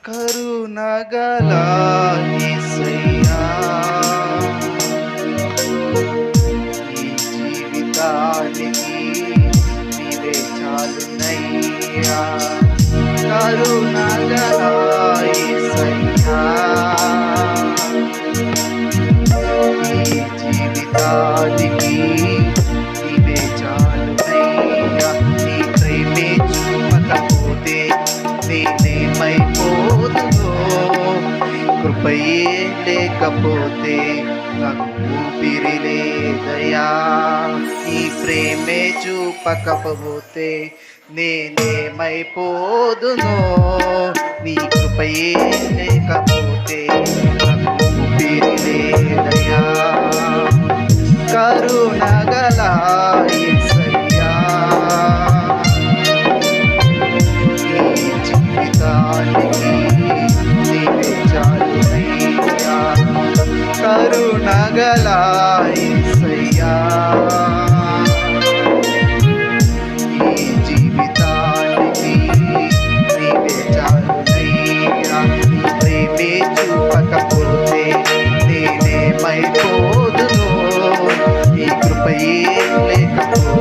కరుణగల యేసయ్యా, ఈ జీవితానికి నీవే చాలునయ్యా. కరుణగల యేసయ్యా, ఈ జీవితానికి నీవే చాలునయ్యా. నీ ప్రేమే చూపకపోతే నేనేమైపోదునో, కృపయే లేకపోతే నాకు ఊపిరి లేదయా. ఈ ప్రేమే చూపకపోతే నేనేమైపోదునో, నీ కృపయే లేకపోతే నాకు ఊపిరి లేదయా. కరుణగల యేసయ్యా, ఈ జీవితానికి నీవే చాలునయ్యా. కరుణగల యేసయ్యా, ఈ జీవితానికి నీవే చాలునయ్యా. నీ ప్రేమే చూపకపోతే నేనేమైపోదునో, ఈ కృపయే లేకపోతే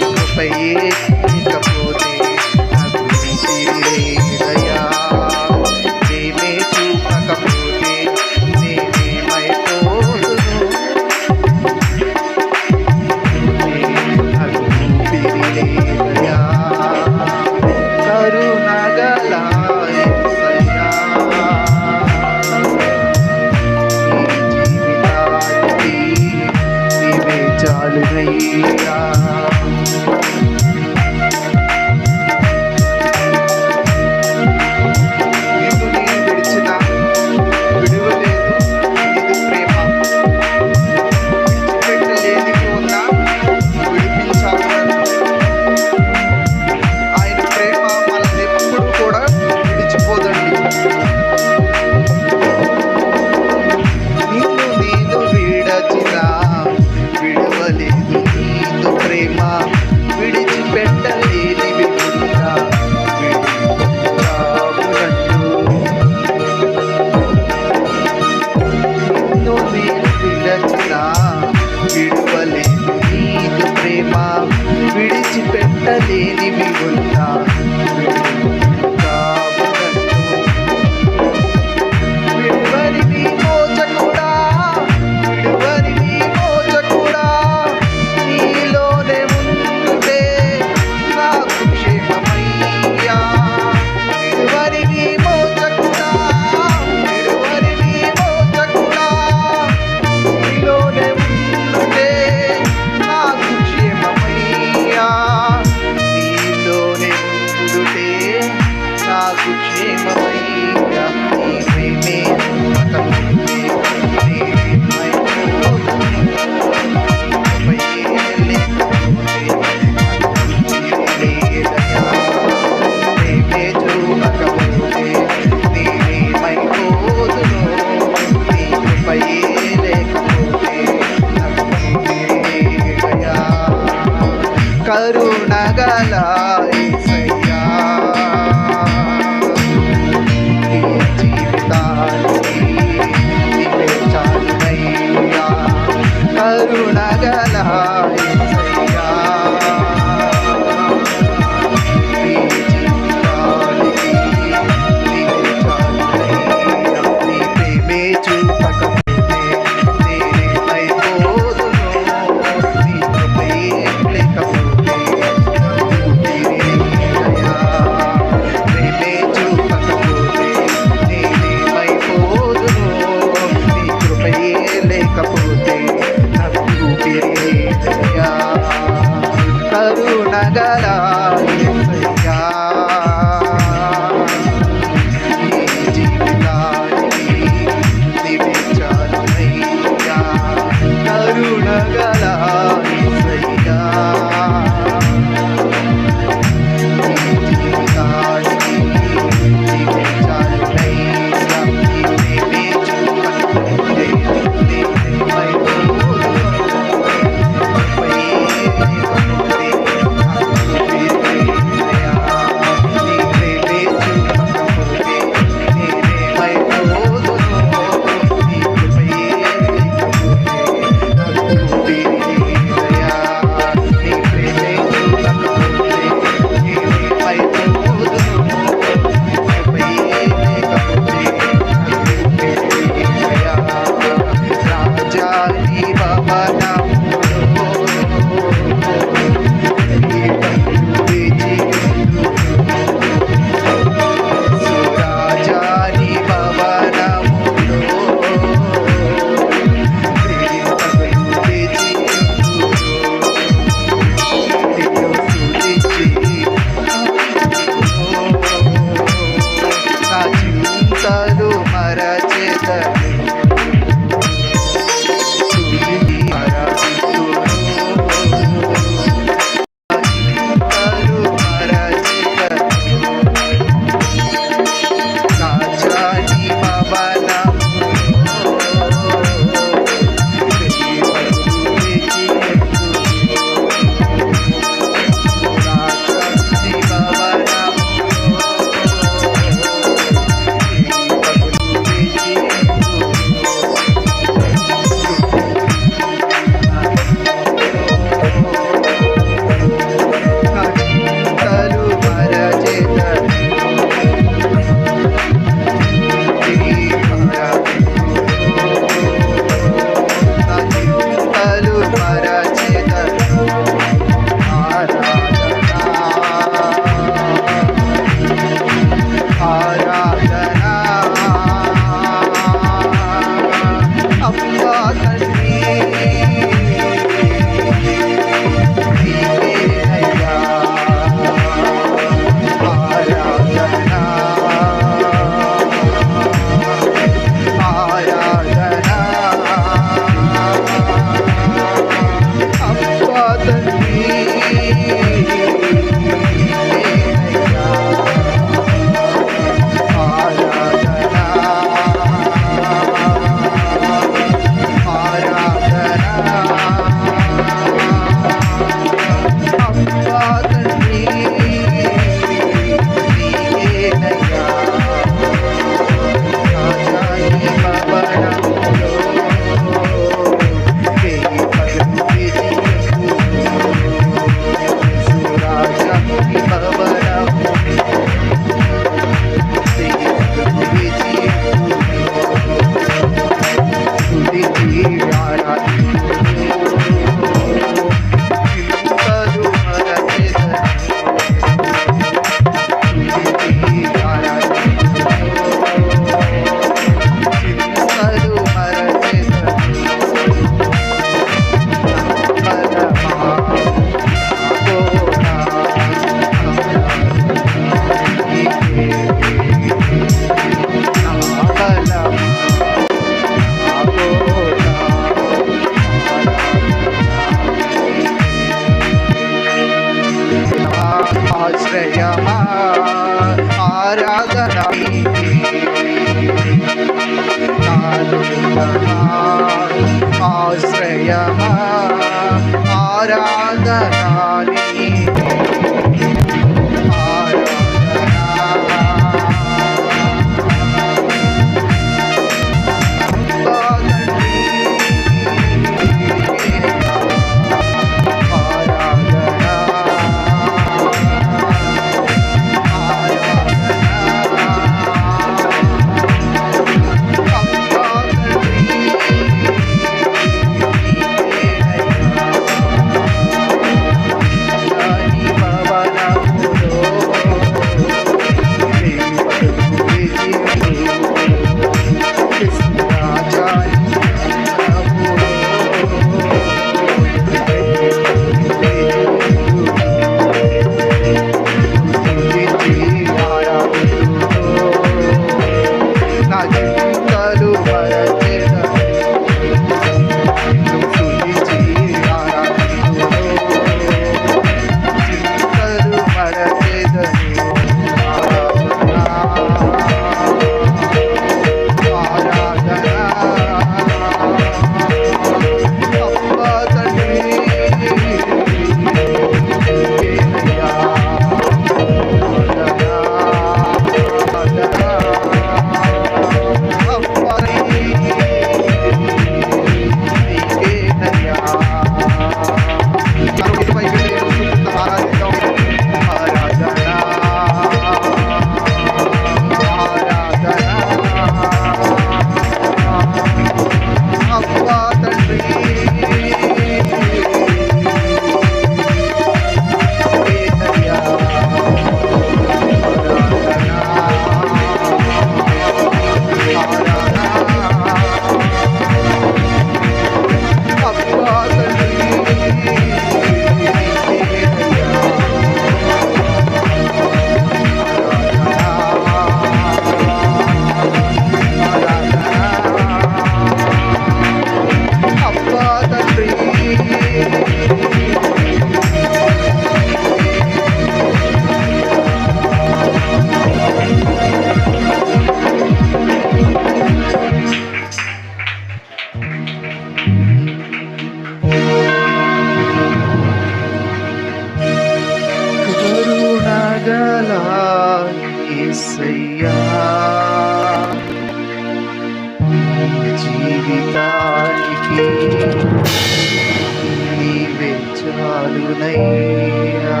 చాలునయ్యా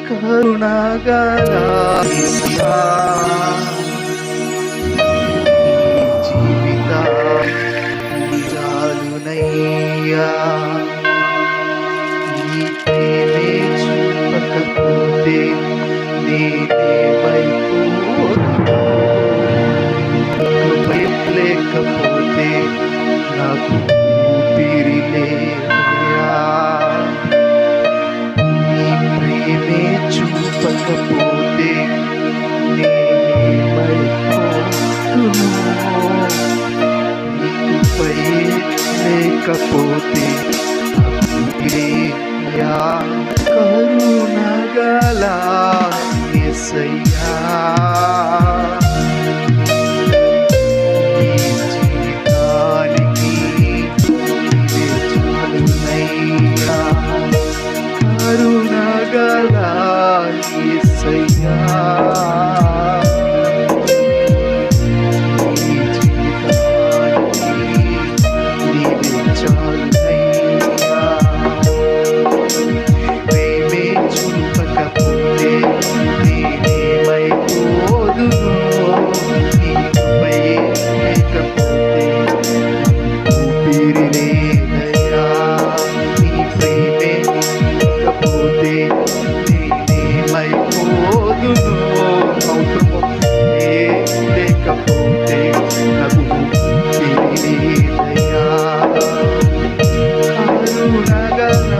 కరుణగల యేసయ్యా జీవితానికి చాలునయ్యా నీ ప్రేమే చూపకపోతే నేనేమైపోదును లేకపోతే నాకు ఊపిరి లేదయ్యా నీ ప్రేమే చూపకపోతే నేనేమైపోదును నీకుపై లేకపోతే నాకు ఊపిరియా కరుణగల యేసయ్యా కరుణగల యేసయ్యా నీ జీవితానికి నీవే చాలునయ్యా ప్రేమే చూపకపోతే నేనేమైపోదును నీకుపై లేకపోతే ఊపిరి లేదయ్యా నీ ప్రేమే లేకపోతే నేనేమైపోదును అవసరము లేకపోతే నాకు ఊపిరి లేదయ్యా కరుణగల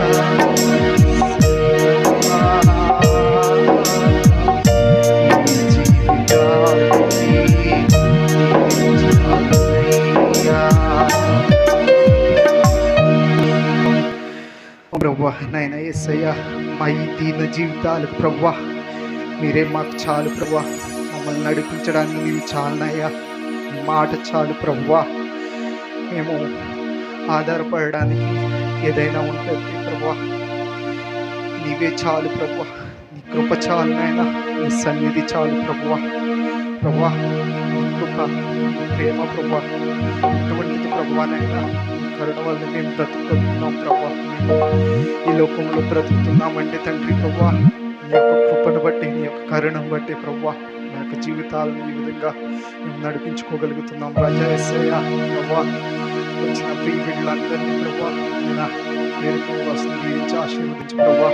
ప్రవ్వా నాయన యేసయ్యా మా ఈ దీన జీవితాలు ప్రవ్వా మీరే మాకు చాలు ప్రవ్వా మమ్మల్ని నడిపించడానికి నీవు చాలునయ్యా మీ మాట చాలు ప్రవ్వా మేము ఆధారపడడానికి ఏదైనా ఉంటుంది ప్రవ్వా నీవే చాలు ప్రవ్వా నీ కృప చాలు నాయన నీ సన్నిధి చాలు ప్రవ్వా ప్రవ్వా నీ కృప ప్రేమ ప్రవ్వా ఇటువంటిది ప్రవ్వా నాయన కరుణ వల్ల మేము బ్రతుకుతున్నాం ప్రభా ఈ లోకంలో బ్రతుకుతున్నామంటే తండ్రి ప్రభా నీ యొక్క కృపను బట్టి నీ యొక్క కరుణను బట్టి ప్రభా నా యొక్క జీవితాలను ఈ విధంగా మేము నడిపించుకోగలుగుతున్నాం రాజా యేసయ్య ప్రభా వచ్చిన ప్రియ బిడ్డలందరినీ ప్రభా పేరుకి వస్తుంది దీవించి ఆశీర్వదించి ప్రభా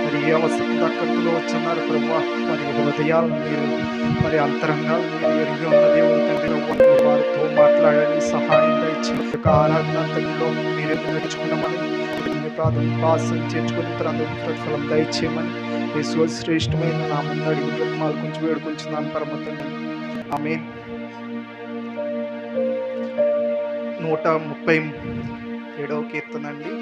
మరి ఏ అవసరం దక్కట్లో వచ్చున్నారు ప్రభా మరి హృదయాలను మీరు మరి అంతరంగాలు మీరు ఎరిగి ఉన్న దేవుడు తండ్రి వారితో మాట్లాడండి సహాయం దయచి ఆరాధన తండ్రిలో మీరే నడుచుకున్నామని ప్రాథమిక భాషను చేర్చుకుని ప్రతిఫలం దయచేయమని యేసు శ్రేష్టమైన నామం అడిగి బ్రతిమాలు కొంచెం వేడుకొంచున్నాను పరమ తండ్రి ఆమేన్ 137వ కీర్తన అండి.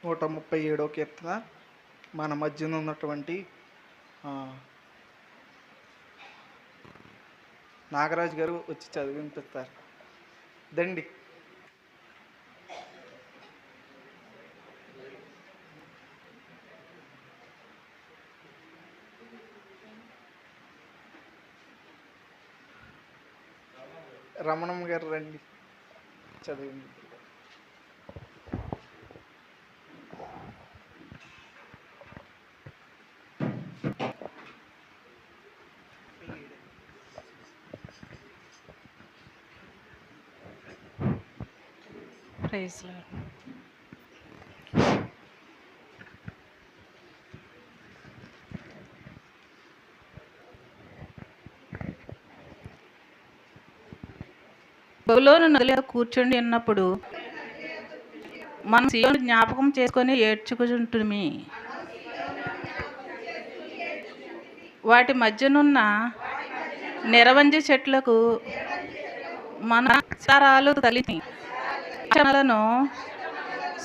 నూట 37వ కీర్తన మన మధ్యన ఉన్నటువంటి నాగరాజు గారు వచ్చి చదివింపిస్తారు దండి. రమణమ్మ గారు రండి చదివింది. Praise lord. బబులోను నదిలో కూర్చుండి ఉన్నప్పుడు మనం సీయోను జ్ఞాపకం చేసుకొని ఏడ్చుకుంటుమి. వాటి మధ్యనున్న నిరవంజి చెట్లకు మన సారాలు తలిని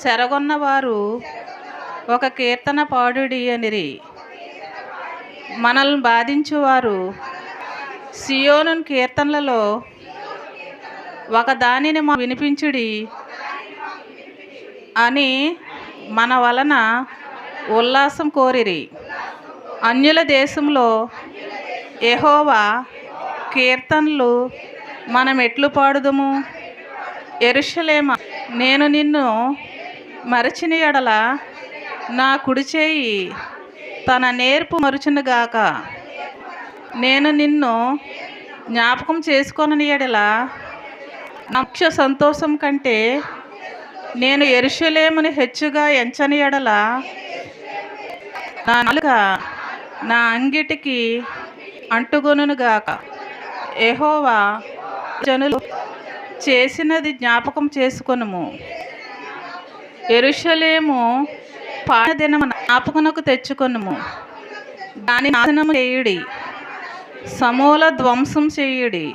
సెరగొన్న వారు ఒక కీర్తన పాడుడి అనిరి. మనల్ని బాధించువారు సియోను కీర్తనలలో ఒక దానిని మా వినిపించుడి అని మన వలన ఉల్లాసం కోరిరి. అన్యుల దేశంలో యెహోవా కీర్తనలు మనం ఎట్లు పాడుదుము? యెరూషలేమా, నేను నిన్ను మరచిన ఎడల నా కుడి చేయి తన నేర్పు మరుచునుగాక. నేను నిన్ను జ్ఞాపకం చేసుకొనని ఎడల నా ముఖ్య సంతోషం కంటే నేను యెరూషలేమును హెచ్చుగా ఎంచని ఎడల నా నాలుక నా అంగిటికి అంటుకొనుగాక. యెహోవా జనులు చేసినది జ్ఞాపకం చేసుకొనుము. యెరూషలేము పాడిన దినము జ్ఞాపకమునకు తెచ్చుకొనుము. దాని నాశనము చేయుడి, సమూల ధ్వంసం చేయుడి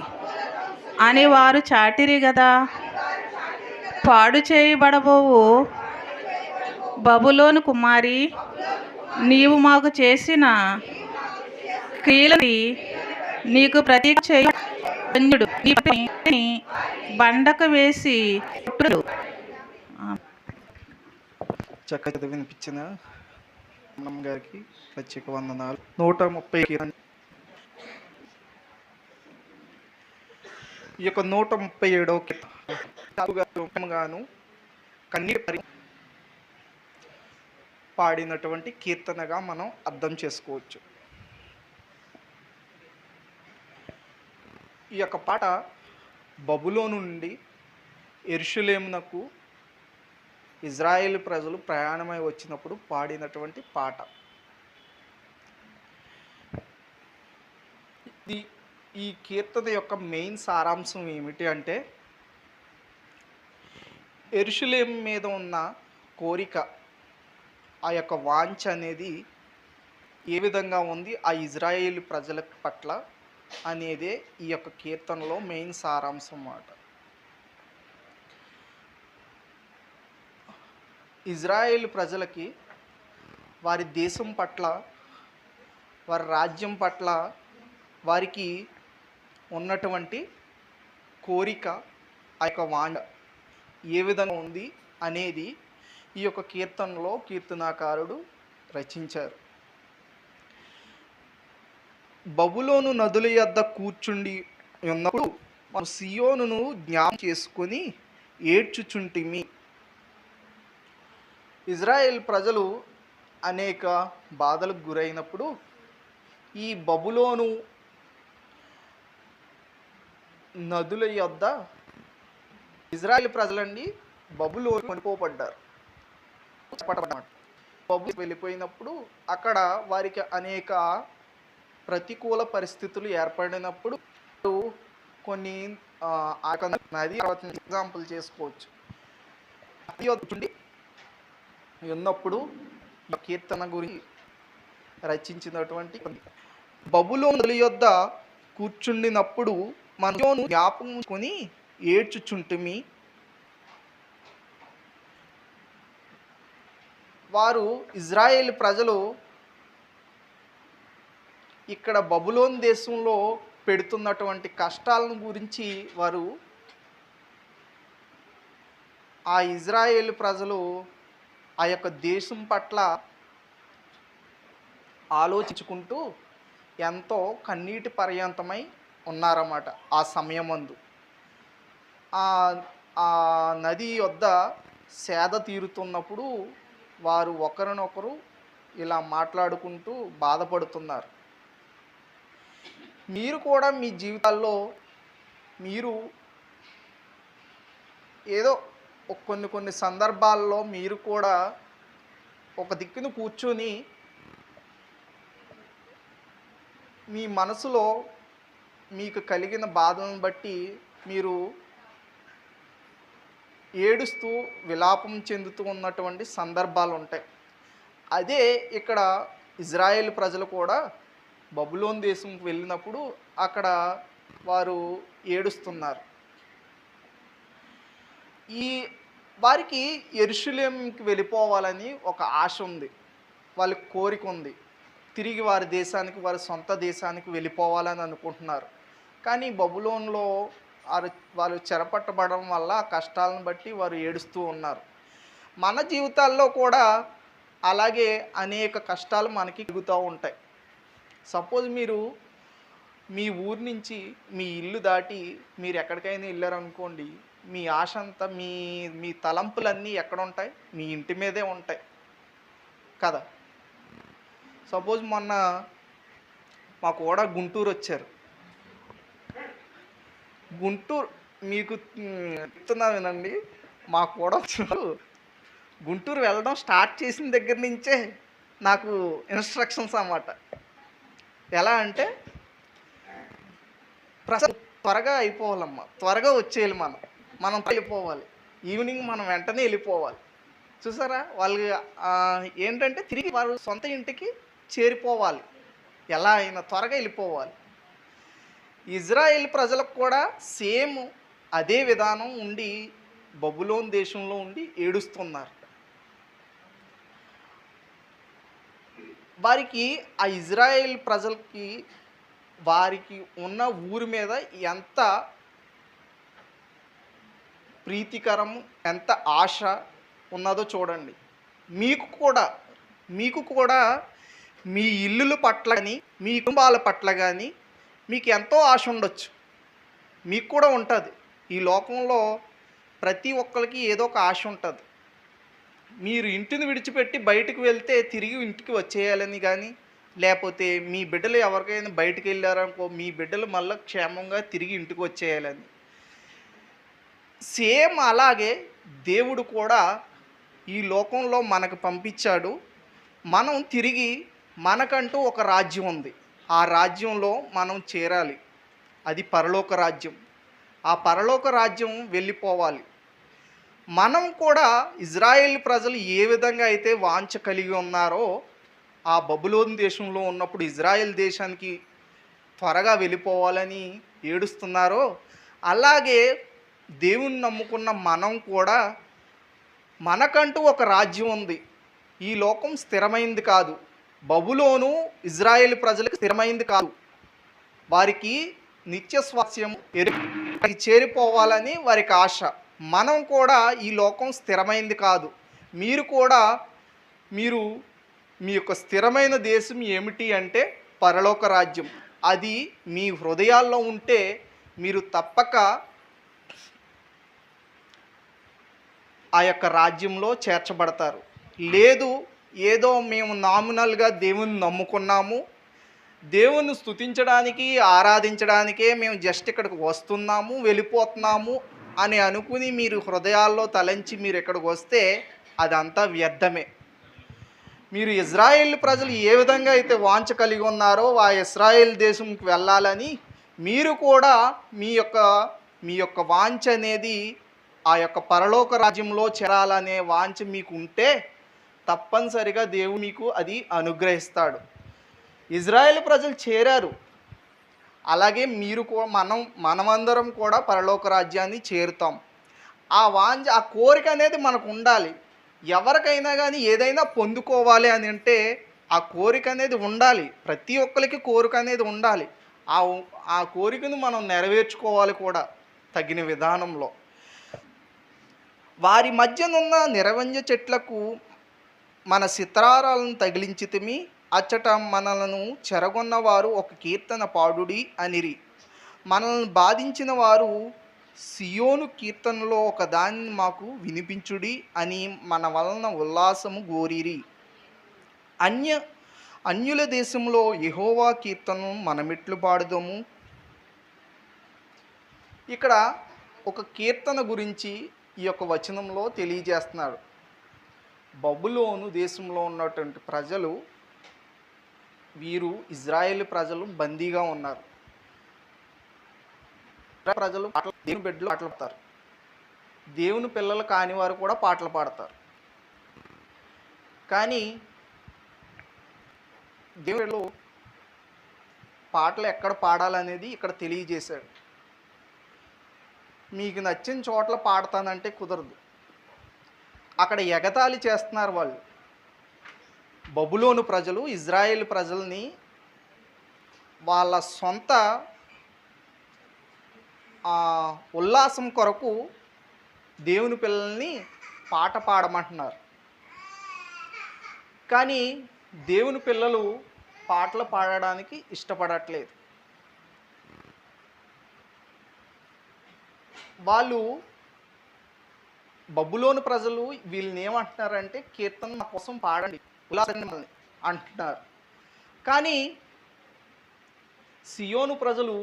అని వారు చాటిరి గదా. పాడు చేయబడబోవు బబులోను కుమారి, నీవు మాకు చేసిన క్రియలని నీకు ప్రతీక చేయుడు నీ బండకు వేసి కొట్టుడు. చక్కగా వినిపించిన అమ్మ గారికి ప్రత్యేక వందనాలు. 130 కీర్తన. ఈ యొక్క 137వ కీర్తనగాను కన్నీటి పాడినటువంటి కీర్తనగా మనం అర్థం చేసుకోవచ్చు. ఈ యొక్క పాట బబులోను నుండి యెరూషలేమునకు ఇజ్రాయేల్ ప్రజలు ప్రయాణమై వచ్చినప్పుడు పాడినటువంటి పాట. ఈ కీర్తన యొక్క మెయిన్ సారాంశం ఏమిటి అంటే, యెరూషలేము మీద ఉన్న కోరిక, ఆ యొక్క వాంఛ అనేది ఏ విధంగా ఉంది ఆ ఇజ్రాయేల్ ప్రజల పట్ల అనేదే ఈ యొక్క కీర్తనలో మెయిన్ సారాంశం అన్నమాట. ఇజ్రాయేల్ ప్రజలకి వారి దేశం పట్ల, వారి రాజ్యం పట్ల వారికి ఉన్నటువంటి కోరిక, ఆ యొక్క వాంఛ ఏ విధంగా ఉంది అనేది ఈ యొక్క కీర్తనలో కీర్తనాకారుడు రచించారు. బబులోను నదుల యొద్ద కూర్చుండి ఉన్నప్పుడు మనం సియోనును జ్ఞాపకం చేసుకొని ఏడ్చుచుంటిమి. ఇజ్రాయెల్ ప్రజలు అనేక బాధలకు గురైనప్పుడు ఈ బబులోను నదుల యొద్ద ఇజ్రాయెల్ ప్రజలండి బబులోను కొనుకోబడ్డారు. బబులు వెళ్ళిపోయినప్పుడు అక్కడ వారికి అనేక ప్రతికూల పరిస్థితులు ఏర్పడినప్పుడు కొన్ని నది ఎగ్జాంపుల్ చేసుకోవచ్చు. ఉన్నప్పుడు కీర్తన గురించి రచించినటువంటి బబులోను యొద్ద కూర్చుండినప్పుడు మనం జ్ఞాపకం కొని ఏడ్చుచుంటిమి. వారు ఇజ్రాయేల్ ప్రజలు ఇక్కడ బబులోన్ దేశంలో పెడుతున్నటువంటి కష్టాలను గురించి వారు, ఆ ఇజ్రాయేల్ ప్రజలు ఆ యొక్క దేశం పట్ల ఆలోచించుకుంటూ ఎంతో కన్నీటి పర్యంతమై ఉన్నారన్నమాట. ఆ సమయమందు ఆ నది వద్ద సేద తీరుతున్నప్పుడు వారు ఒకరినొకరు ఇలా మాట్లాడుకుంటూ బాధపడుతున్నారు. మీరు కూడా మీ జీవితాల్లో మీరు ఏదో కొన్ని సందర్భాల్లో మీరు కూడా ఒక దిక్కును కూర్చొని మీ మనసులో మీకు కలిగిన బాధలను బట్టి మీరు ఏడుస్తూ విలాపం చెందుతూ ఉన్నటువంటి సందర్భాలు ఉంటాయి. అదే ఇక్కడ ఇజ్రాయేల్ ప్రజలు కూడా బబులోన్ దేశంకి వెళ్ళినప్పుడు అక్కడ వారు ఏడుస్తున్నారు. వారికి యెరూషలేముకి వెళ్ళిపోవాలని ఒక ఆశ ఉంది, వాళ్ళకి కోరిక ఉంది. తిరిగి వారి దేశానికి, వారి సొంత దేశానికి వెళ్ళిపోవాలని అనుకుంటున్నారు. కానీ బబులోన్లో వాళ్ళు చెరపట్టబడడం వల్ల కష్టాలను బట్టి వారు ఏడుస్తూ ఉన్నారు. మన జీవితాల్లో కూడా అలాగే అనేక కష్టాలు మనకి కలుగుతూ ఉంటాయి. సపోజ్ మీరు మీ ఊరు నుంచి మీ ఇల్లు దాటి మీరు ఎక్కడికైనా వెళ్ళారనుకోండి, మీ ఆశ అంతా మీ మీ తలంపులన్నీ ఎక్కడ ఉంటాయి? మీ ఇంటి మీదే ఉంటాయి కదా. సపోజ్ మొన్న మా కూడా గుంటూరు వచ్చారు. గుంటూరు మీకు చెప్తున్నాను వినండి. మా కూడా వచ్చారు. గుంటూరు వెళ్ళడం స్టార్ట్ చేసిన దగ్గర నుంచే నాకు ఇన్స్ట్రక్షన్స్ అన్నమాట. ఎలా అంటే త్వరగా అయిపోవాలమ్మా, త్వరగా వచ్చేయాలి, మనం వెళ్ళిపోవాలి, ఈవినింగ్ మనం వెంటనే వెళ్ళిపోవాలి. చూసారా, వాళ్ళు ఏంటంటే తిరిగి వారు సొంత ఇంటికి చేరిపోవాలి, ఎలా అయినా త్వరగా వెళ్ళిపోవాలి. ఇజ్రాయెల్ ప్రజలకు కూడా సేమ్ అదే విధానం ఉండి బబులోన్ దేశంలో ఉండి ఏడుస్తున్నారు. వారికి ఆ ఇజ్రాయెల్ ప్రజలకి వారికి ఉన్న ఊరి మీద ఎంత ప్రీతికరం, ఎంత ఆశ ఉన్నదో చూడండి. మీకు కూడా మీ ఇల్లుల పట్ల కానీ మీ కుటుంబాల పట్ల కానీ మీకు ఎంతో ఆశ ఉండొచ్చు. మీకు కూడా ఉంటుంది. ఈ లోకంలో ప్రతి ఒక్కరికి ఏదో ఒక ఆశ ఉంటుంది. మీరు ఇంటిని విడిచిపెట్టి బయటకు వెళ్తే తిరిగి ఇంటికి వచ్చేయాలని కానీ, లేకపోతే మీ బిడ్డలు ఎవరికైనా బయటకు వెళ్ళారనుకో, మీ బిడ్డలు మళ్ళీ క్షేమంగా తిరిగి ఇంటికి వచ్చేయాలని. సేమ్ అలాగే దేవుడు కూడా ఈ లోకంలో మనకు పంపించాడు. మనం తిరిగి మనకంటూ ఒక రాజ్యం ఉంది, ఆ రాజ్యంలో మనం చేరాలి. అది పరలోక రాజ్యం. ఆ పరలోక రాజ్యం వెళ్ళిపోవాలి. మనం కూడా ఇజ్రాయేల్ ప్రజలు ఏ విధంగా అయితే వాంఛ కలిగి ఉన్నారో, ఆ బబులోన్ దేశంలో ఉన్నప్పుడు ఇజ్రాయెల్ దేశానికి త్వరగా వెళ్ళిపోవాలని ఏడుస్తున్నారో, అలాగే దేవుని నమ్ముకున్న మనం కూడా మనకంటూ ఒక రాజ్యం ఉంది. ఈ లోకం స్థిరమైంది కాదు. బబులోను ఇజ్రాయేల్ ప్రజలకు స్థిరమైంది కాదు. వారికి నిత్య స్వాస్యం చేరిపోవాలని వారికి ఆశ. మనం కూడా ఈ లోకం స్థిరమైంది కాదు. మీరు మీ యొక్క స్థిరమైన దేశం ఏమిటి అంటే పరలోక రాజ్యం. అది మీ హృదయాల్లో ఉంటే మీరు తప్పక ఆ యొక్క రాజ్యంలో చేర్చబడతారు. లేదు, ఏదో మేము నామినల్గా దేవుని నమ్ముకున్నాము, దేవుని స్తుతించడానికి ఆరాధించడానికే మేము జస్ట్ ఇక్కడికి వస్తున్నాము వెళ్ళిపోతున్నాము అని అనుకుని మీరు హృదయాల్లో తలంచి మీరు ఇక్కడికి వస్తే అదంతా వ్యర్థమే. మీరు ఇజ్రాయేల్ ప్రజలు ఏ విధంగా అయితే వాంఛ కలిగి ఉన్నారో ఆ ఇజ్రాయేల్ దేశంకి వెళ్ళాలని మీరు కూడా మీ యొక్క వాంఛ అనేది ఆ యొక్క పరలోక రాజ్యంలో చేరాలనే వాంఛ మీకు ఉంటే తప్పనిసరిగా దేవుడు మీకు అది అనుగ్రహిస్తాడు. ఇజ్రాయేల్ ప్రజలు చేరారు, అలాగే మీరు మనమందరం కూడా పరలోక రాజ్యాన్ని చేరుతాం. ఆ కోరిక అనేది మనకు ఉండాలి. ఎవరికైనా కానీ ఏదైనా పొందుకోవాలి అని అంటే ఆ కోరిక అనేది ఉండాలి. ప్రతి ఒక్కరికి కోరిక అనేది ఉండాలి. ఆ కోరికను మనం నెరవేర్చుకోవాలి కూడా తగిన విధానంలో. వారి మధ్యనున్న నిరవంజ చెట్లకు మన సితారాలను తగిలించితిమి, అచ్చట మనలను చెరగొన్న వారు ఒక కీర్తన పాడుడి అనిరి. మనల్ని బాధించిన వారు సియోను కీర్తనలో ఒక దాన్ని మాకు వినిపించుడి అని మన వలన ఉల్లాసము గోరిరి. అన్యుల దేశంలో యెహోవా కీర్తనను మనమిట్లు పాడుదాము. ఇక్కడ ఒక కీర్తన గురించి ఈ యొక్క వచనంలో తెలియజేస్తున్నాడు. బబులోను దేశంలో ఉన్నటువంటి ప్రజలు, వీరు ఇజ్రాయేల్ ప్రజలు బందీగా ఉన్నారు. ప్రజలు దేవుని బిడ్డలు పాటలు పాడతారు, దేవుని పిల్లలు కాని వారు కూడా పాటలు పాడతారు. కానీ దేవుడు పాటలు ఎక్కడ పాడాలనేది ఇక్కడ తెలియజేశాడు. మీకు నచ్చిన చోట్ల పాడతానంటే కుదరదు. అక్కడ ఎగతాళి చేస్తున్నారు వాళ్ళు. బబులోను ప్రజలు ఇజ్రాయేల్ ప్రజల్ని వాళ్ళ సొంత ఉల్లాసం కొరకు దేవుని పిల్లల్ని పాట పాడమంటున్నారు. కానీ దేవుని పిల్లలు పాటలు పాడడానికి ఇష్టపడట్లేదు. వాళ్ళు బబులోను ప్రజలు వీళ్ళని ఏమంటున్నారంటే కీర్తన నా కోసం పాడండి, ఉల్లాసంగా మమ్మల్ని అంటున్నారు. కానీ సియోను ప్రజలు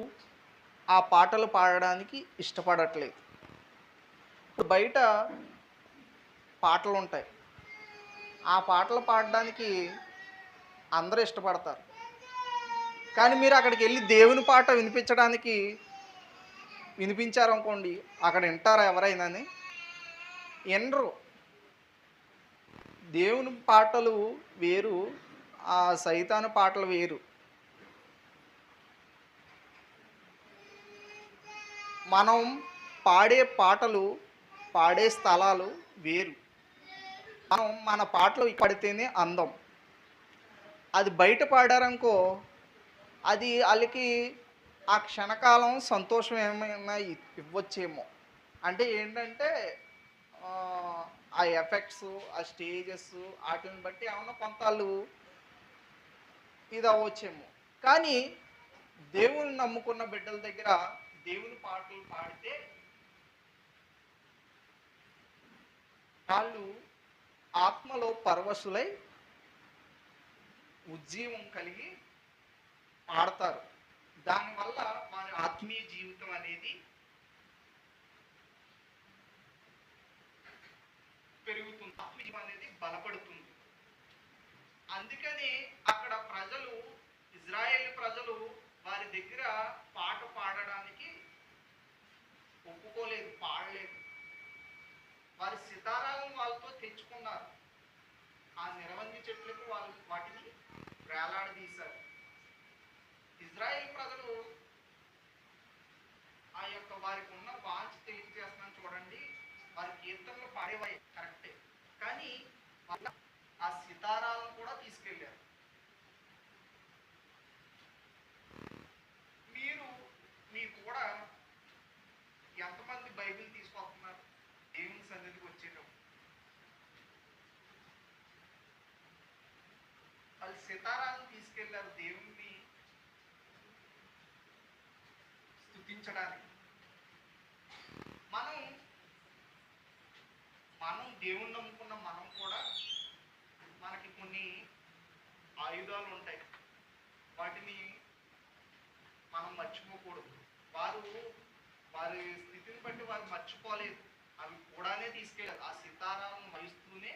ఆ పాటలు పాడడానికి ఇష్టపడట్లేదు. ఇప్పుడు బయట పాటలు ఉంటాయి, ఆ పాటలు పాడడానికి అందరూ ఇష్టపడతారు. కానీ మీరు అక్కడికి వెళ్ళి దేవుని పాట వినిపించారనుకోండి, అక్కడ వింటారా ఎవరైనాని? వినరు. దేవుని పాటలు వేరు, ఆ సైతాను పాటలు వేరు. మనం పాడే పాటలు, పాడే స్థలాలు వేరు. మన పాటలు పడితేనే అందం. అది బయట పాడారనుకో, అది వాళ్ళకి ఆ క్షణకాలం సంతోషం ఏమైనా ఇవ్వచ్చేమో. అంటే ఏంటంటే ఆ ఎఫెక్ట్స్, ఆ స్టేజెస్ వాటిని బట్టి ఏమన్నా కొంత వాళ్ళు ఇది అవ్వచ్చేమో. కానీ దేవుని నమ్ముకున్న బిడ్డల దగ్గర దేవుని పాటలు పాడితే వాళ్ళు ఆత్మలో పరవశులై ఉజ్జీవం కలిగి పాడతారు. దానివల్ల వారి ఆత్మీయ జీవితం అనేది పెరుగుతుంది, ఆత్మీయం అనేది బలపడుతుంది. అందుకని అక్కడ ప్రజలు, ఇజ్రాయేల్ ప్రజలు వారి దగ్గర పాట పాడడానికి ఒప్పుకోలేదు, పాడలేదు. వారి సితారాలను వాళ్ళతో తెచ్చుకున్నారు. ఆ నిరవంజి చెట్లకు వాళ్ళు వాటిని వేలాడదీశారు. ఇజ్రాయేల్ ప్రజలు ఆ యొక్క వారికి ఉన్న వాంఛ తెలియజేస్తున్నాను చూడండి. వారి కీర్తనలు పాడేవాయి కరెక్టే, కానీ ఆ సితారాలను కూడా తీసుకెళ్ళారు. మీరు కూడా ఎంతమంది బైబిల్ తీసుకొస్తున్నారు దేవుని సన్నిధికి వచ్చేటప్పుడు? వాళ్ళు సితారాలను తీసుకెళ్లారు దేవుణ్ణి స్తుతించడానికి. మనం దేవుణ్ణి నమ్ముకున్న మనం కూడా మనకి కొన్ని ఆయుధాలు ఉంటాయి, వాటిని మనం మర్చిపోకూడదు. వారి స్థితిని బట్టి వారు మర్చిపోలేదు, అవి కూడానే తీసుకెళ్ళారు. ఆ సితారాలను వహిస్తూనే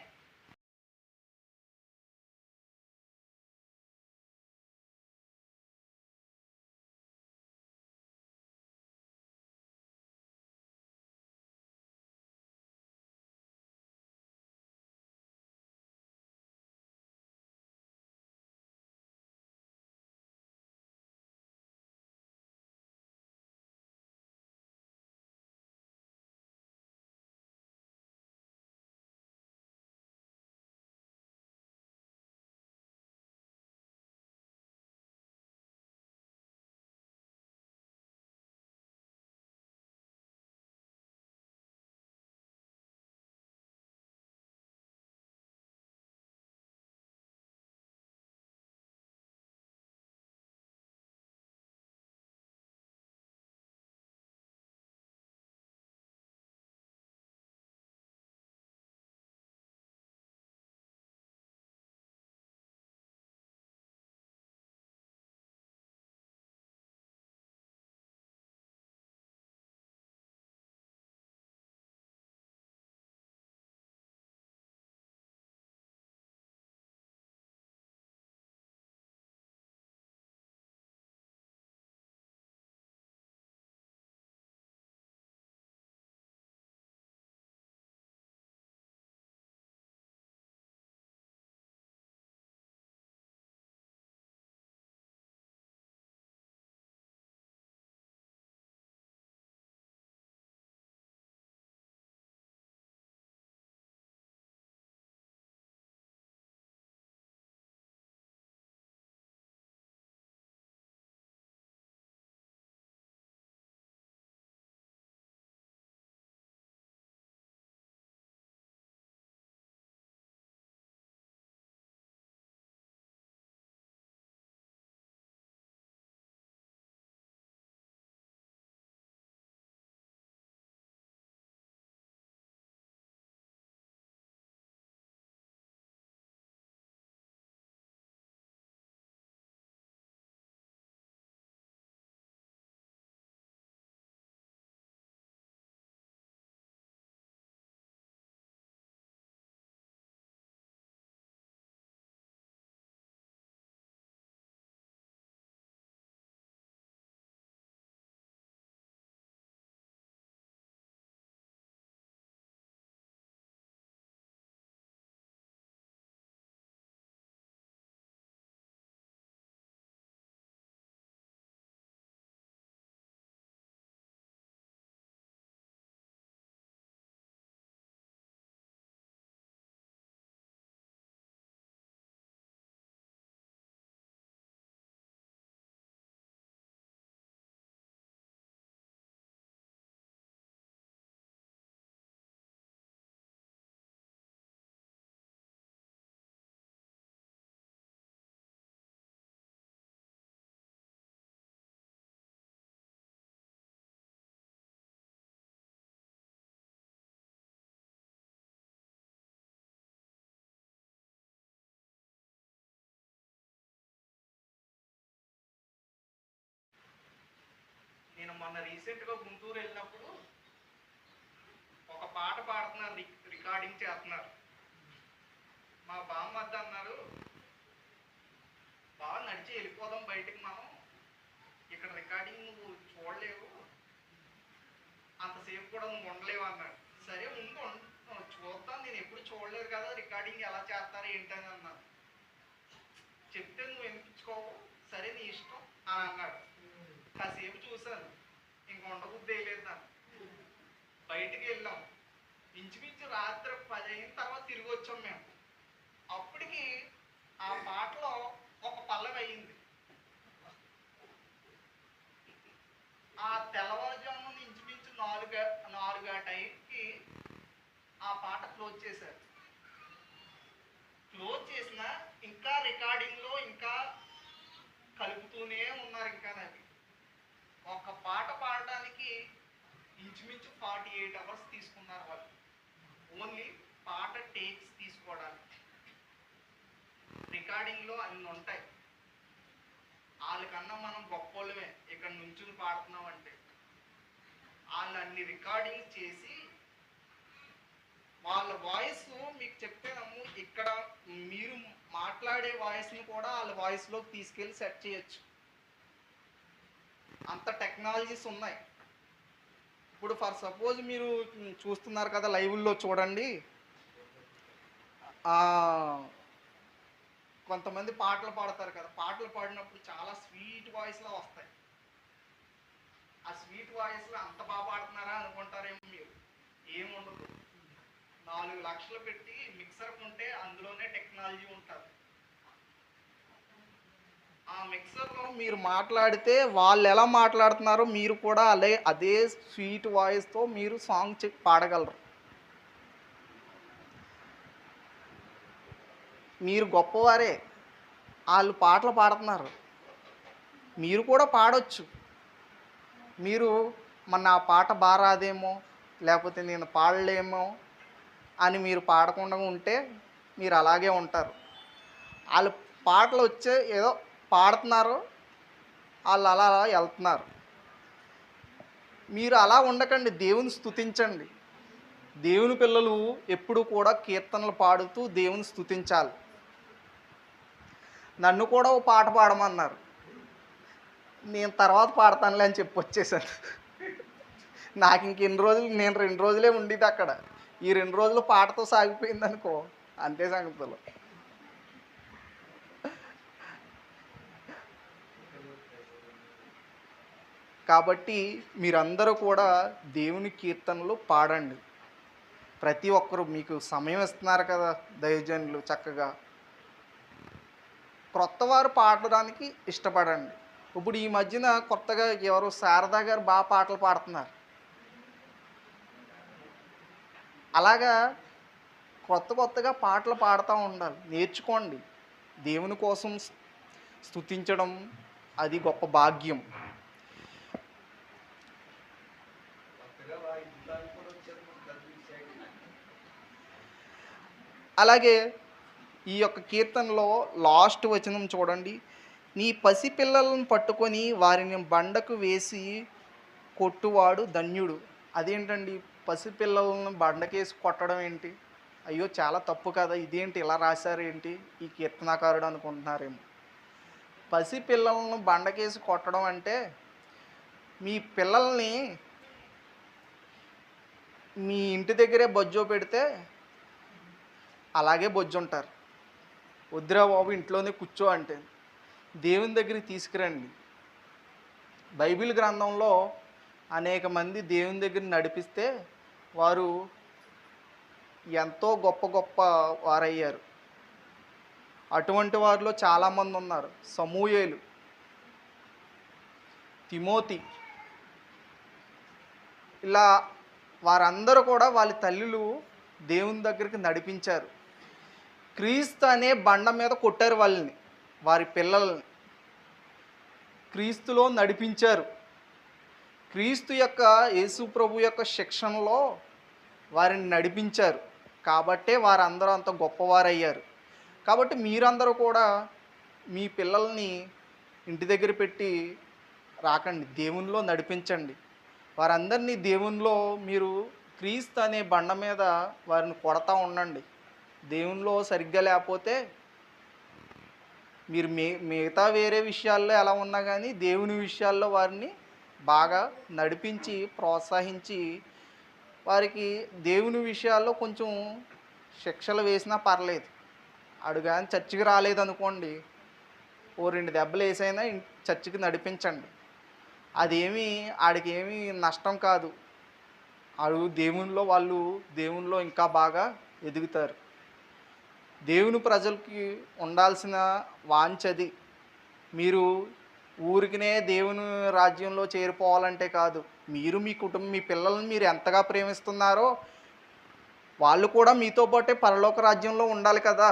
మొన్న రీసెంట్గా గుంటూరు వెళ్ళినప్పుడు ఒక పాట పాడుతున్నారు, రికార్డింగ్ చేస్తున్నారు. మా బామ్మద్ద అన్నారు, బాగా నడిచి వెళ్ళిపోదాం బయటికి, మనం ఇక్కడ రికార్డింగ్ నువ్వు చూడలేవు, అంతసేపు కూడా నువ్వు ఉండలేవు అన్నాడు. సరే చూద్దాం, నేను ఎప్పుడు చూడలేదు కదా రికార్డింగ్ ఎలా చేస్తారు ఏంటని అన్నాను. చెప్తే నువ్వు వినిపించుకోవు, సరే నీ ఇష్టం అని అన్నాడు. కాసేపు చూశాను, ఇంక ఉండబుద్ధి వేయలేదు నాకు. బయటికి వెళ్ళాం, ఇంచుమించు రాత్రి 10 అయిన తర్వాత తిరిగి వచ్చాం మేము. అప్పటికి ఆ పాటలో ఒక పల్లవి అయ్యింది. ఆ తెల్లవారుజామున ఇంచుమించు 4 ఆ టైంకి ఆ పాట క్లోజ్ చేశారు. క్లోజ్ చేసిన ఇంకా రికార్డింగ్లో ఇంకా కలుపుతూనే ఉన్నారు. ఇంకా నాకు ఒక పాట పాడడానికి ఇంచుమించు 48 అవర్స్ తీసుకున్నారు వాళ్ళు, ఓన్లీ పాట టేక్స్ తీసుకోవడానికి. రికార్డింగ్లో అన్ని ఉంటాయి. వాళ్ళకన్నా మనం గొప్పోళ్ళమే ఇక్కడ నుంచుని పాడుతున్నాం అంటే. వాళ్ళు అన్ని రికార్డింగ్ చేసి వాళ్ళ వాయిస్ మీకు చెప్తేనమ్ము, ఇక్కడ మీరు మాట్లాడే వాయిస్ని కూడా వాళ్ళ వాయిస్లోకి తీసుకెళ్ళి సెట్ చేయొచ్చు. అంత టెక్నాలజీస్ ఉన్నాయి. ఇప్పుడు ఫర్ సపోజ్ మీరు చూస్తున్నారు కదా, లైవ్లో చూడండి, కొంతమంది పాటలు పాడతారు కదా, పాటలు పాడినప్పుడు చాలా స్వీట్ వాయిస్లో వస్తాయి. ఆ స్వీట్ వాయిస్లో అంత బాగా పాడుతున్నారా అనుకుంటారేమో మీరు. ఏముండదు, 4 లక్షలు పెట్టి మిక్సర్ కొంటే అందులోనే టెక్నాలజీ ఉంటుంది. ఆ మిక్సర్లో మీరు మాట్లాడితే వాళ్ళు ఎలా మాట్లాడుతున్నారో మీరు కూడా అదే స్వీట్ వాయిస్తో మీరు సాంగ్ పాడగలరు. మీరు గొప్పవారే, వాళ్ళు పాటలు పాడుతున్నారు, మీరు కూడా పాడొచ్చు. మీరు నా పాట బాగా రాదేమో, లేకపోతే నేను పాడలేమో అని మీరు పాడకుండా ఉంటే మీరు అలాగే ఉంటారు. వాళ్ళు పాటలు వచ్చే ఏదో పాడుతున్నారు, వాళ్ళు అలా వెళ్తున్నారు. మీరు అలా ఉండకండి, దేవుని స్తుతించండి. దేవుని పిల్లలు ఎప్పుడు కూడా కీర్తనలు పాడుతూ దేవుని స్తుతించాలి. నన్ను కూడా ఓ పాట పాడమన్నారు, నేను తర్వాత పాడతానులే అని చెప్పి వచ్చేసాను. నాకు ఇంకెన్ని రోజులు, నేను 2 రోజులే ఉండేది అక్కడ. ఈ 2 రోజులు పాటతో సాగిపోయింది అనుకో, అంతే సంగతులు. కాబట్టి మీరందరూ కూడా దేవుని కీర్తనలు పాడండి. ప్రతి ఒక్కరు మీకు సమయం ఇస్తున్నారు కదా దైవజనులు, చక్కగా క్రొత్తవారు పాడడానికి ఇష్టపడండి. ఇప్పుడు ఈ మధ్యన కొత్తగా ఎవరు శారదా గారు బాగా పాటలు పాడుతున్నారు. అలాగా కొత్తగా పాటలు పాడుతూ ఉండాలి, నేర్చుకోండి. దేవుని కోసం స్తుతించడం అది గొప్ప భాగ్యం. అలాగే ఈ యొక్క కీర్తనలో లాస్ట్ వచనం చూడండి, నీ పసిపిల్లలను పట్టుకొని వారిని బండకు వేసి కొట్టువాడు ధన్యుడు. అదేంటండి, పసిపిల్లలను బండకేసి కొట్టడం ఏంటి? అయ్యో చాలా తప్పు కదా, ఇదేంటి ఇలా రాశారు ఏంటి ఈ కీర్తనాకారుడు అనుకుంటున్నారేమో. పసిపిల్లలను బండకేసి కొట్టడం అంటే, మీ పిల్లల్ని మీ ఇంటి దగ్గరే బొజ్జో పెడితే అలాగే బొజ్జుంటారు. వద్దురా బాబు ఇంట్లోనే కూర్చో అంటే దేవుని దగ్గరికి తీసుకురండి. బైబిల్ గ్రంథంలో అనేక మంది దేవుని దగ్గర నడిపిస్తే వారు ఎంతో గొప్ప వారయ్యారు. అటువంటి వారిలో చాలామంది ఉన్నారు. సమూయేలు, తిమోతి, ఇలా వారందరూ కూడా వాళ్ళ తల్లులు దేవుని దగ్గరికి నడిపించారు. క్రీస్తు అనే బండ మీద కొట్టారు వాళ్ళని, వారి పిల్లల్ని క్రీస్తులో నడిపించారు. క్రీస్తు యొక్క, యేసు ప్రభు యొక్క శిక్షణలో వారిని నడిపించారు. కాబట్టే వారందరూ అంత గొప్పవారయ్యారు. కాబట్టి మీరందరూ కూడా మీ పిల్లల్ని ఇంటి దగ్గర పెట్టి రాకండి, దేవునిలో నడిపించండి. వారందరినీ దేవునిలో మీరు క్రీస్తు అనే బండ మీద వారిని కొడతా ఉండండి. దేవునిలో సరిగ్గా లేకపోతే మీరు మిగతా వేరే విషయాల్లో ఎలా ఉన్నా కానీ దేవుని విషయాల్లో వారిని బాగా నడిపించి ప్రోత్సహించి వారికి దేవుని విషయాల్లో కొంచెం శిక్షలు వేసినా పర్లేదు. ఆడు కానీ చర్చికి రాలేదనుకోండి, ఓ 2 దెబ్బలు వేసైనా చర్చికి నడిపించండి. అదేమీ ఆడికి ఏమీ నష్టం కాదు. వాళ్ళు దేవునిలో ఇంకా బాగా ఎదుగుతారు. దేవుని ప్రజలకి ఉండాల్సిన వాంఛది మీరు ఊరికినే దేవుని రాజ్యంలో చేరిపోవాలంటే కాదు. మీరు మీ కుటుంబం, మీ పిల్లల్ని మీరు ఎంతగా ప్రేమిస్తున్నారో వాళ్ళు కూడా మీతో పాటే పరలోక రాజ్యంలో ఉండాలి కదా.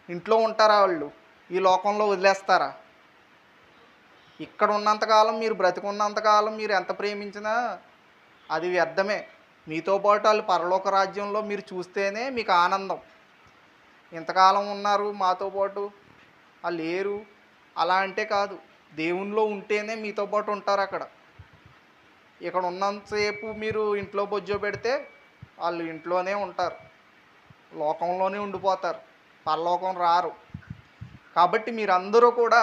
ఇంట్లో ఉంటారా వాళ్ళు? ఈ లోకంలో వదిలేస్తారా? ఇక్కడ ఉన్నంతకాలం, మీరు బ్రతికున్నంతకాలం మీరు ఎంత ప్రేమించినా అది వ్యర్థమే. మీతో పాటు వాళ్ళు పరలోక రాజ్యంలో మీరు చూస్తేనే మీకు ఆనందం. ఇంతకాలం ఉన్నారు మాతో పాటు, వాళ్ళు లేరు అలా అంటే కాదు. దేవునిలో ఉంటేనే మీతో పాటు ఉంటారు అక్కడ. ఇక్కడ ఉన్నంతసేపు మీరు ఇంట్లో బొజ్జో పెడితే వాళ్ళు ఇంట్లోనే ఉంటారు, లోకంలోనే ఉండిపోతారు, పరలోకం రారు. కాబట్టి మీరందరూ కూడా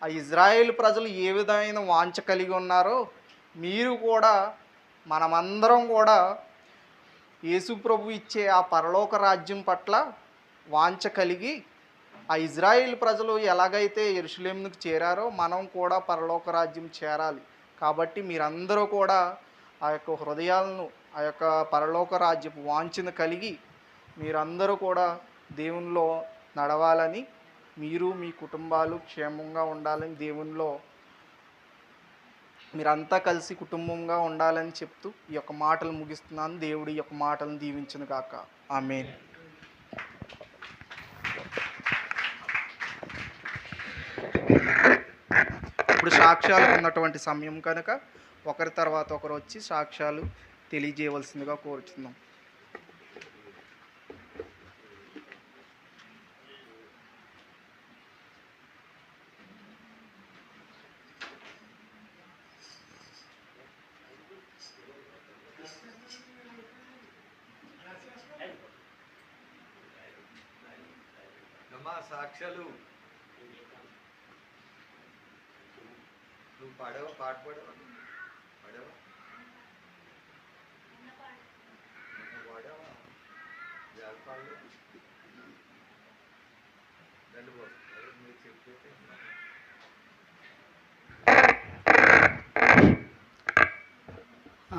ఆ ఇజ్రాయేల్ ప్రజలు ఏ విధమైన వాంఛ కలిగి ఉన్నారో మీరు కూడా, మనమందరం కూడా యేసు ప్రభు ఇచ్చే ఆ పరలోక రాజ్యం పట్ల వాంఛ కలిగి, ఆ ఇజ్రాయేల్ ప్రజలు ఎలాగైతే యెరూషలేముకు చేరారో మనం కూడా పరలోక రాజ్యం చేరాలి. కాబట్టి మీరందరూ కూడా ఆ యొక్క హృదయాలను, ఆ యొక్క పరలోక రాజ్యపు వాంఛను కలిగి మీరందరూ కూడా దేవునిలో నడవాలని, మీరు మీ కుటుంబాలు క్షేమంగా ఉండాలని, దేవునిలో మీరంతా కలిసి కుటుంబంగా ఉండాలని చెప్తూ ఈ యొక్క మాటలు ముగిస్తున్నాను. దేవుడు ఈ యొక్క మాటలను దీవించును గాక. ఆమేన్. ఇప్పుడు సాక్ష్యాలకు ఉన్నటువంటి సమయం కనుక ఒకరి తర్వాత ఒకరు వచ్చి సాక్ష్యాలు తెలియజేయవలసిందిగా కోరుచున్నాం. సాక్ష్యాలు నువ్వు పాడేవా? పాట పాడేవా? పాడేవా? జాలపాడు రెండు పోతుంది మీరు చెప్పేది.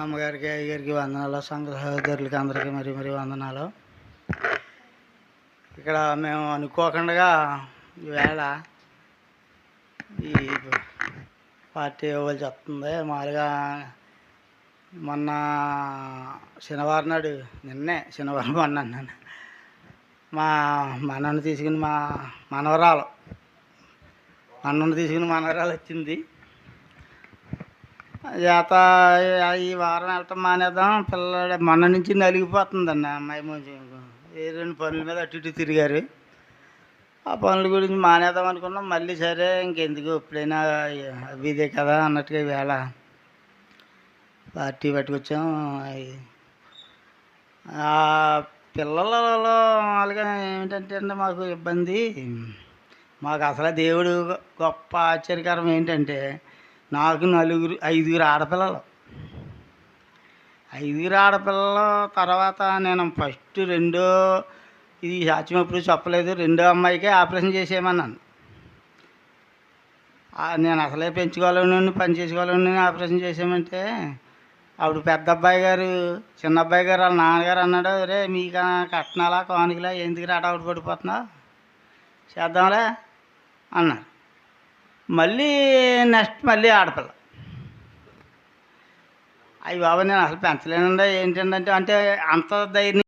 అమ్మగారికి, అయ్యగారికి వందనాలు, సంఘ సహోదరులకి అందరికీ మరి మరి వందనాలు. ఇక్కడ మేము అనుకోకుండా ఈవేళ ఈ పార్టీ ఇవ్వాల్సి వస్తుంది. మామూలుగా మొన్న శనివారం నాడు, నిన్నే శనివారం అన్నాను నేను, మా మనవని తీసుకుని మనవరాలు వచ్చింది. చేత ఈ వారం వెళ్ళటం మానేద్దాం, పిల్లడు మొన్న నుంచి నలిగిపోతుందండి. అమ్మాయి ఏ 2 పనుల మీద అటు ఇటు తిరిగారు. ఆ పనుల గురించి మానేద్దాం అనుకున్నాం. మళ్ళీ సరే ఇంకెందుకు, ఎప్పుడైనా ఇదే కదా అన్నట్టుగా ఈవేళ పార్టీ పట్టుకొచ్చాం. ఆ పిల్లలలో వాళ్ళగా ఏమిటంటే అండి, మాకు ఇబ్బంది. మాకు అసలు దేవుడు గొప్ప ఆశ్చర్యకరం ఏంటంటే, నాకు 5 ఆడపిల్లలు. 5 ఆడపిల్లల తర్వాత నేను ఫస్ట్ ఇది సాధ్యం ఎప్పుడు చెప్పలేదు, 2వ అమ్మాయికే ఆపరేషన్ చేసేయమన్నాను. నేను అసలే పెంచుకోవాలని, పని చేసుకోవాలని ఆపరేషన్ చేసామంటే, అప్పుడు పెద్ద అబ్బాయి గారు, చిన్న అబ్బాయి గారు వాళ్ళ నాన్నగారు అన్నాడు, రే మీకు కట్నాలా కానుకలా ఎందుకు రావడం పడిపోతున్నావు, చేద్దాంలే అన్నారు. మళ్ళీ నెక్స్ట్ మళ్ళీ ఆడపిల్ల. అయ్యి బాబా నేను అసలు పెంచలేనండి ఏంటంటే, అంటే అంత ధైర్యం